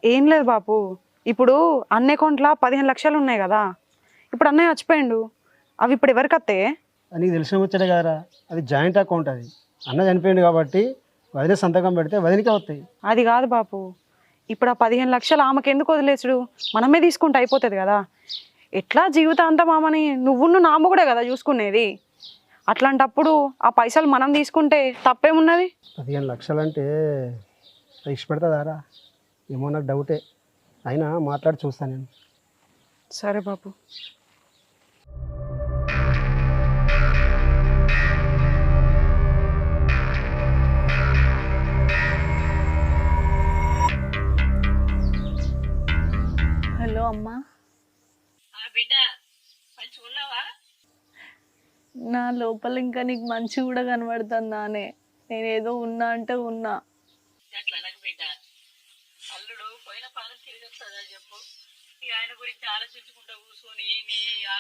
ఏం లేదు బాపు, ఇప్పుడు అన్న అకౌంట్లో 15 లక్షలు ఉన్నాయి కదా. ఇప్పుడు అన్నయ్య చచ్చిపోయిండు, అవి ఇప్పుడు ఎవరికి వస్తాయి? అది నీకు తెలిసిన ముచ్చటే కదరా, అది జాయింట్ అకౌంట్. అది అన్న చనిపోయింది కాబట్టి వదిలే సంతకం పెడితే వదిలికే వస్తాయి. అది కాదు బాపు, ఇప్పుడు ఆ 15 లక్షలు ఆమెకు ఎందుకు వదిలేసుడు? మనమే తీసుకుంటే అయిపోతుంది కదా. ఎట్లా జీవితాంతం ఆమెని నువ్వు నామ కూడా కదా చూసుకునేది. అట్లాంటప్పుడు ఆ పైసలు మనం తీసుకుంటే తప్పేమున్నది? 15 లక్షలు అంటే ఇష్ట పెడతాదారా? ఏమో నాకు డౌటే. అయినా మాట్లాడి చూస్తాను నేను. సరే బాపు. హలో అమ్మా. బిడ్డ మంచిగా ఉన్నావా? నా లోపల ఇంకా నీకు మంచి కూడా కనబడుతుందానే. నేనేదో ఉన్నా అంటే ఉన్నా. అట్లా నాకు బిడ్డ, అల్లుడు పోయిన పాలన తిరిగి వస్తుందా చెప్పు. ఇక ఆయన గురించి ఆలోచించుకుంటూ కూర్చొని నీ